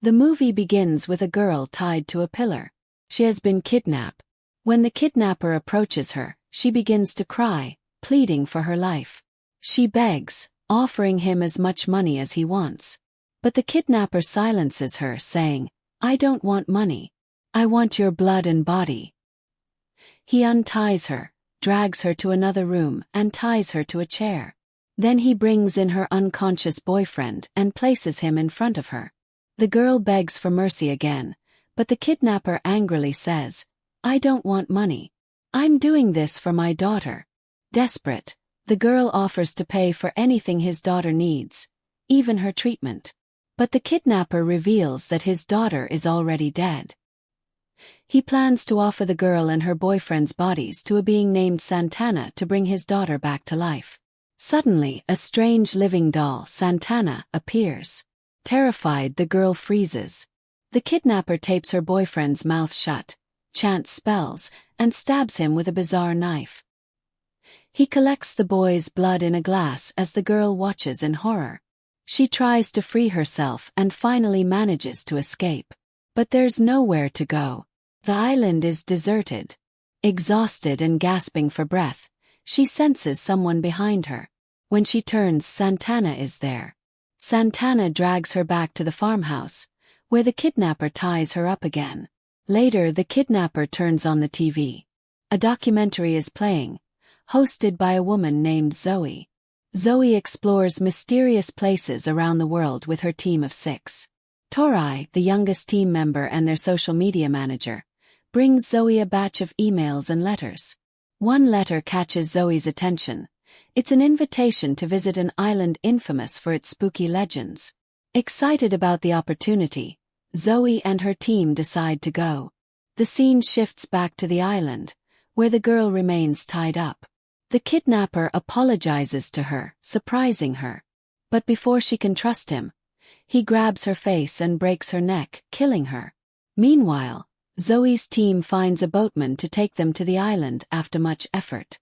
The movie begins with a girl tied to a pillar. She has been kidnapped. When the kidnapper approaches her, she begins to cry, pleading for her life. She begs, offering him as much money as he wants. But the kidnapper silences her, saying, "I don't want money. I want your blood and body." He unties her, drags her to another room, and ties her to a chair. Then he brings in her unconscious boyfriend and places him in front of her. The girl begs for mercy again, but the kidnapper angrily says, "I don't want money. I'm doing this for my daughter." Desperate, the girl offers to pay for anything his daughter needs, even her treatment. But the kidnapper reveals that his daughter is already dead. He plans to offer the girl and her boyfriend's bodies to a being named Santana to bring his daughter back to life. Suddenly, a strange living doll, Santana, appears. Terrified, the girl freezes. The kidnapper tapes her boyfriend's mouth shut, chants spells, and stabs him with a bizarre knife. He collects the boy's blood in a glass as the girl watches in horror. She tries to free herself and finally manages to escape. But there's nowhere to go. The island is deserted. Exhausted and gasping for breath, she senses someone behind her. When she turns, Santana is there. Santana drags her back to the farmhouse, where the kidnapper ties her up again. Later, the kidnapper turns on the TV. A documentary is playing, hosted by a woman named Zoe. Zoe explores mysterious places around the world with her team of 6. Tori, the youngest team member and their social media manager, brings Zoe a batch of emails and letters. One letter catches Zoe's attention. It's an invitation to visit an island infamous for its spooky legends. Excited about the opportunity, Zoe and her team decide to go. The scene shifts back to the island, where the girl remains tied up. The kidnapper apologizes to her, surprising her. But before she can trust him, he grabs her face and breaks her neck, killing her. Meanwhile, Zoe's team finds a boatman to take them to the island after much effort.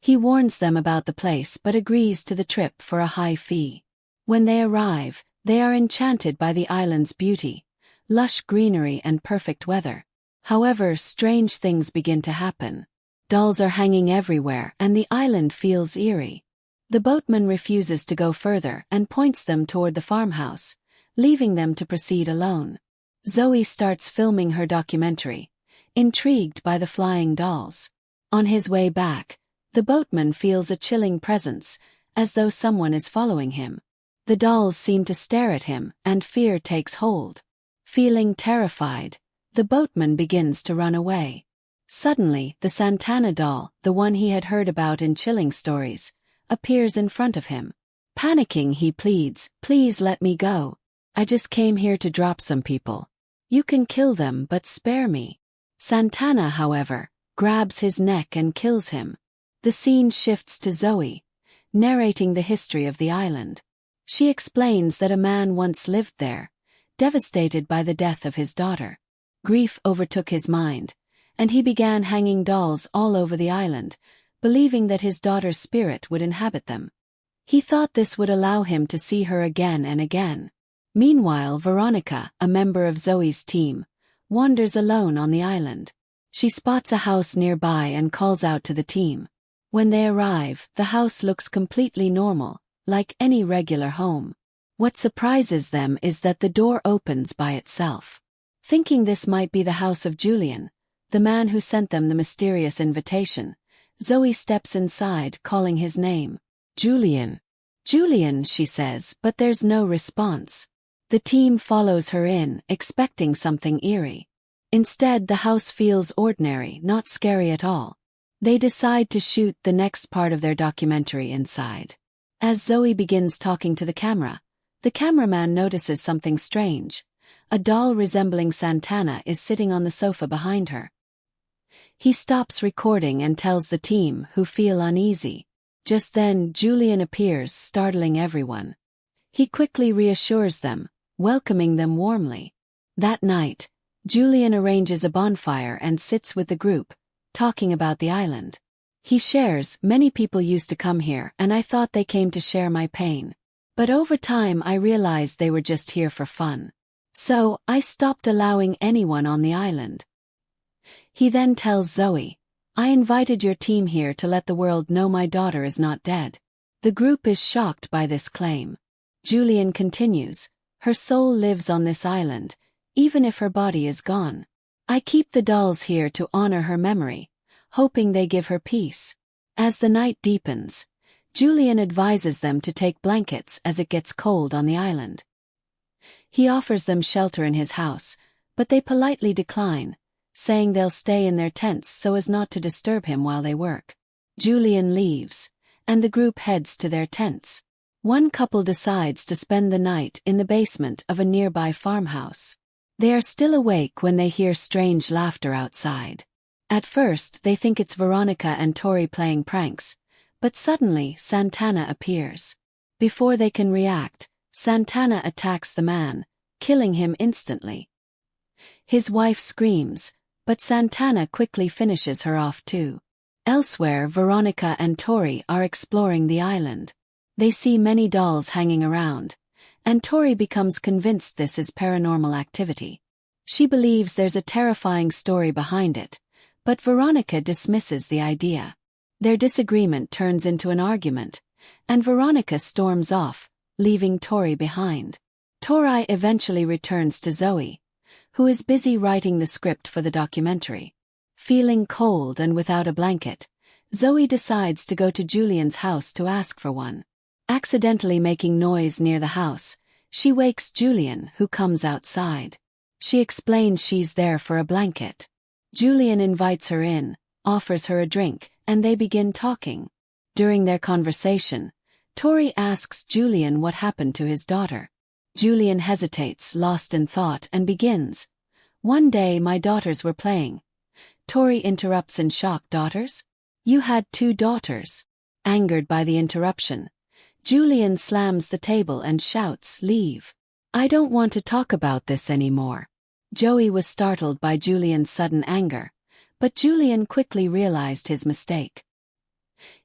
He warns them about the place but agrees to the trip for a high fee. When they arrive, they are enchanted by the island's beauty, lush greenery and perfect weather. However, strange things begin to happen. Dolls are hanging everywhere and the island feels eerie. The boatman refuses to go further and points them toward the farmhouse, leaving them to proceed alone. Zoe starts filming her documentary, intrigued by the flying dolls. On his way back, the boatman feels a chilling presence, as though someone is following him. The dolls seem to stare at him, and fear takes hold. Feeling terrified, the boatman begins to run away. Suddenly, the Santana doll, the one he had heard about in chilling stories, appears in front of him. Panicking, he pleads, "Please let me go. I just came here to drop some people. You can kill them but spare me." Santana, however, grabs his neck and kills him. The scene shifts to Zoe, narrating the history of the island. She explains that a man once lived there, devastated by the death of his daughter. Grief overtook his mind, and he began hanging dolls all over the island, believing that his daughter's spirit would inhabit them. He thought this would allow him to see her again and again. Meanwhile, Veronica, a member of Zoe's team, wanders alone on the island. She spots a house nearby and calls out to the team. When they arrive, the house looks completely normal, like any regular home. What surprises them is that the door opens by itself. Thinking this might be the house of Julian, the man who sent them the mysterious invitation, Zoe steps inside, calling his name. "Julian. Julian," she says, but there's no response. The team follows her in, expecting something eerie. Instead, the house feels ordinary, not scary at all. They decide to shoot the next part of their documentary inside. As Zoe begins talking to the cameraman notices something strange. A doll resembling Santana is sitting on the sofa behind her. He stops recording and tells the team, who feel uneasy. Just then, Julian appears, startling everyone. He quickly reassures them, welcoming them warmly. That night, Julian arranges a bonfire and sits with the group, talking about the island. He shares, "Many people used to come here and I thought they came to share my pain. But over time I realized they were just here for fun. So, I stopped allowing anyone on the island. He then tells Zoe, I invited your team here to let the world know my daughter is not dead. The group is shocked by this claim. Julian continues, her soul lives on this island, even if her body is gone. I keep the dolls here to honor her memory, hoping they give her peace. As the night deepens, Julian advises them to take blankets as it gets cold on the island. He offers them shelter in his house, but they politely decline, saying they'll stay in their tents so as not to disturb him while they work. Julian leaves, and the group heads to their tents. One couple decides to spend the night in the basement of a nearby farmhouse. They are still awake when they hear strange laughter outside. At first they think it's Veronica and Tori playing pranks, but suddenly Santana appears. Before they can react, Santana attacks the man, killing him instantly. His wife screams, but Santana quickly finishes her off too. Elsewhere, Veronica and Tori are exploring the island. They see many dolls hanging around, and Tori becomes convinced this is paranormal activity. She believes there's a terrifying story behind it, but Veronica dismisses the idea. Their disagreement turns into an argument, and Veronica storms off, leaving Tori behind. Tori eventually returns to Zoe, who is busy writing the script for the documentary. Feeling cold and without a blanket, Zoe decides to go to Julian's house to ask for one. Accidentally making noise near the house, she wakes Julian, who comes outside. She explains she's there for a blanket. Julian invites her in, offers her a drink, and they begin talking. During their conversation, Tori asks Julian what happened to his daughter. Julian hesitates, lost in thought, and begins. One day my daughters were playing. Tori interrupts in shock. Daughters? You had 2 daughters. Angered by the interruption, Julian slams the table and shouts, leave. I don't want to talk about this anymore. Joey was startled by Julian's sudden anger, but Julian quickly realized his mistake.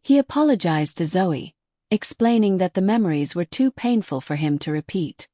He apologized to Zoe, explaining that the memories were too painful for him to repeat.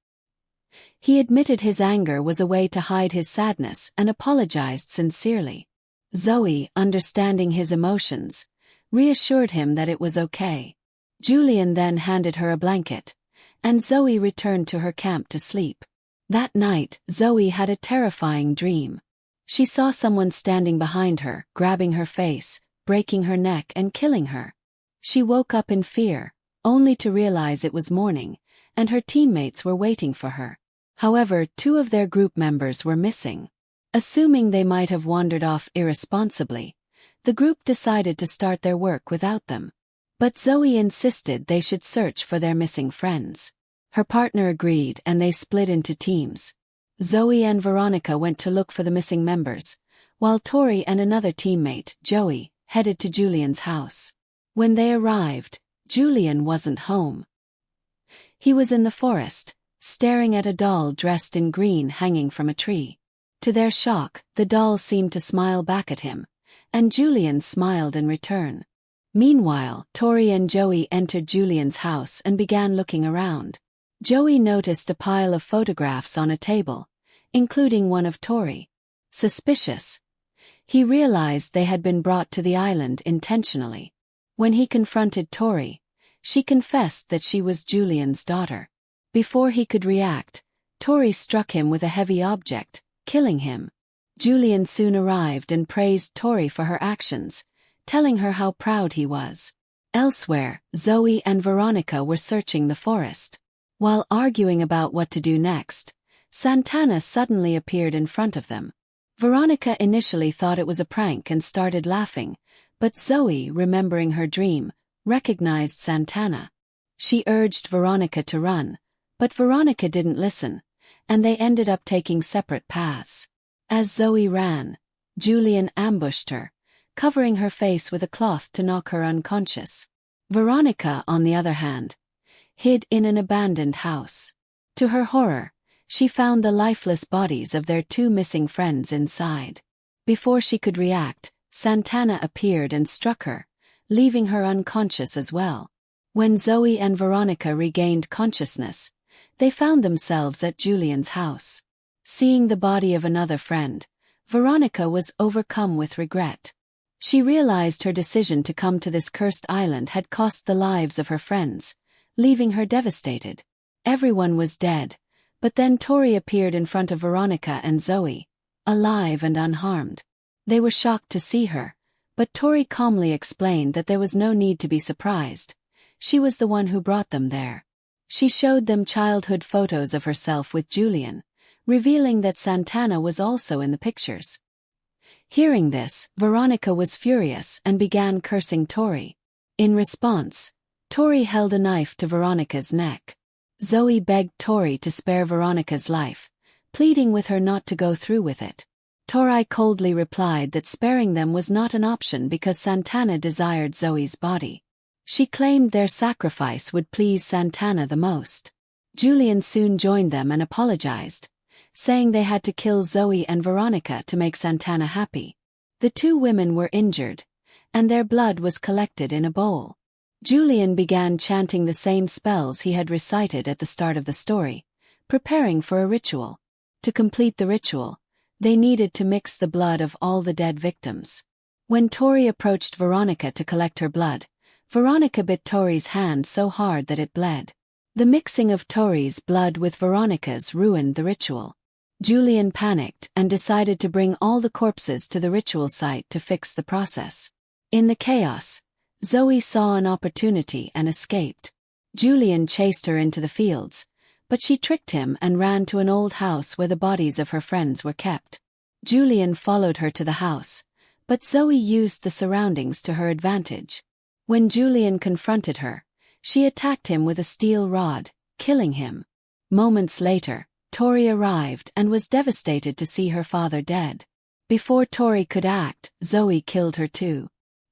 He admitted his anger was a way to hide his sadness and apologized sincerely. Zoe, understanding his emotions, reassured him that it was okay. Julian then handed her a blanket, and Zoe returned to her camp to sleep. That night, Zoe had a terrifying dream. She saw someone standing behind her, grabbing her face, breaking her neck and killing her. She woke up in fear, only to realize it was morning, and her teammates were waiting for her. However, 2 of their group members were missing. Assuming they might have wandered off irresponsibly, the group decided to start their work without them. But Zoe insisted they should search for their missing friends. Her partner agreed and they split into teams. Zoe and Veronica went to look for the missing members, while Tori and another teammate, Joey, headed to Julian's house. When they arrived, Julian wasn't home. He was in the forest, staring at a doll dressed in green hanging from a tree. To their shock, the doll seemed to smile back at him, and Julian smiled in return. Meanwhile, Tori and Joey entered Julian's house and began looking around. Joey noticed a pile of photographs on a table, including one of Tori. Suspicious. He realized they had been brought to the island intentionally. When he confronted Tori, she confessed that she was Julian's daughter. Before he could react, Tori struck him with a heavy object, killing him. Julian soon arrived and praised Tori for her actions, telling her how proud he was. Elsewhere, Zoe and Veronica were searching the forest. While arguing about what to do next, Santana suddenly appeared in front of them. Veronica initially thought it was a prank and started laughing, but Zoe, remembering her dream, recognized Santana. She urged Veronica to run, but Veronica didn't listen, and they ended up taking separate paths. As Zoe ran, Julian ambushed her, covering her face with a cloth to knock her unconscious. Veronica, on the other hand, hid in an abandoned house. To her horror, she found the lifeless bodies of their 2 missing friends inside. Before she could react, Santana appeared and struck her, leaving her unconscious as well. When Zoe and Veronica regained consciousness, they found themselves at Julian's house. Seeing the body of another friend, Veronica was overcome with regret. She realized her decision to come to this cursed island had cost the lives of her friends, leaving her devastated. Everyone was dead, but then Tori appeared in front of Veronica and Zoe, alive and unharmed. They were shocked to see her, but Tori calmly explained that there was no need to be surprised. She was the one who brought them there. She showed them childhood photos of herself with Julian, revealing that Santana was also in the pictures. Hearing this, Veronica was furious and began cursing Tori. In response, Tori held a knife to Veronica's neck. Zoe begged Tori to spare Veronica's life, pleading with her not to go through with it. Tori coldly replied that sparing them was not an option because Santana desired Zoe's body. She claimed their sacrifice would please Santana the most. Julian soon joined them and apologized, saying they had to kill Zoe and Veronica to make Santana happy. The two women were injured, and their blood was collected in a bowl. Julian began chanting the same spells he had recited at the start of the story, preparing for a ritual. To complete the ritual, they needed to mix the blood of all the dead victims. When Tori approached Veronica to collect her blood, Veronica bit Tori's hand so hard that it bled. The mixing of Tori's blood with Veronica's ruined the ritual. Julian panicked and decided to bring all the corpses to the ritual site to fix the process. In the chaos, Zoe saw an opportunity and escaped. Julian chased her into the fields, but she tricked him and ran to an old house where the bodies of her friends were kept. Julian followed her to the house, but Zoe used the surroundings to her advantage. When Julian confronted her, she attacked him with a steel rod, killing him. Moments later, Tori arrived and was devastated to see her father dead. Before Tori could act, Zoe killed her too.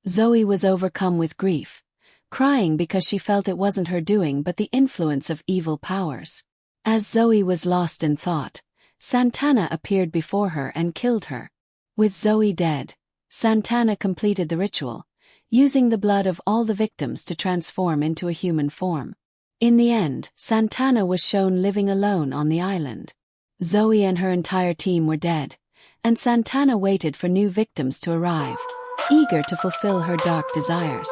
Zoe was overcome with grief, crying because she felt it wasn't her doing but the influence of evil powers. As Zoe was lost in thought, Santana appeared before her and killed her. With Zoe dead, Santana completed the ritual, using the blood of all the victims to transform into a human form. In the end, Santana was shown living alone on the island. Zoe and her entire team were dead, and Santana waited for new victims to arrive, eager to fulfill her dark desires.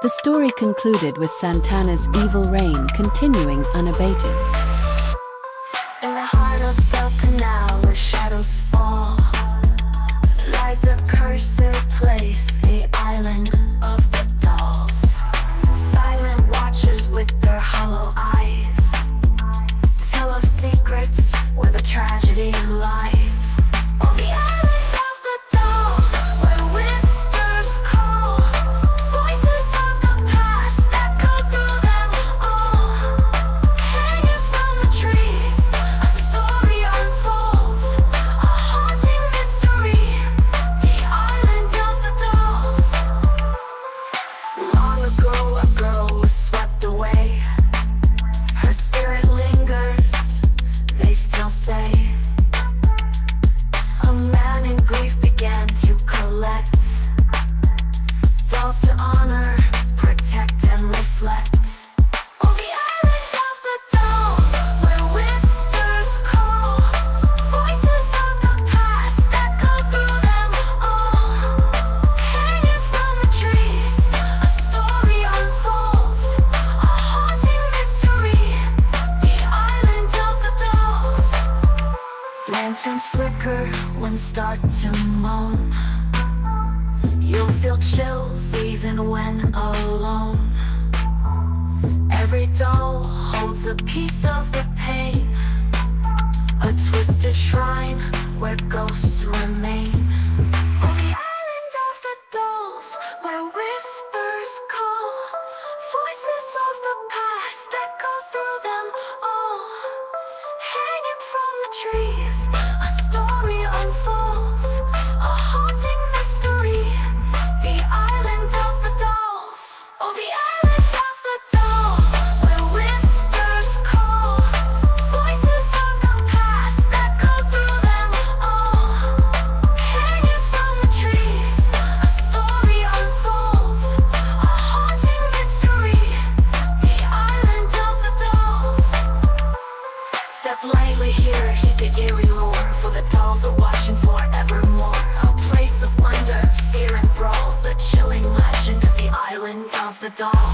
The story concluded with Santana's evil reign continuing unabated. In the heart of the canal where shadows fall lies a cursed place, the island of the dolls. Silent watchers with their hollow eyes tell of secrets where the tragedy lies. Oh, the island of the dolls, where whispers call, voices of the past echo through them all. Hanging from the trees, a story unfolds, a haunting mystery, the island of the dolls. Long ago, a girl was swept away. Her spirit lingers, they still say. A man in grief began to collect dolls to honor, protect, and reflect. Oh, the island of the dolls, where whispers call, voices of the past echo through them all. Hanging from the trees, a story unfolds, a haunting mystery, the island of the dolls. Lanterns flicker when start to moan. You'll feel chills even when alone. Every doll holds a piece of the pain, a twisted shrine where ghosts remain. Oh, the island of the dolls, where whispers call, voices of the past echo through them all. Hanging from the trees, a story unfolds, a haunting mystery, the island of the dolls. Oh, the island of the dolls, where whispers call, voices of the past echo through them all. dawn.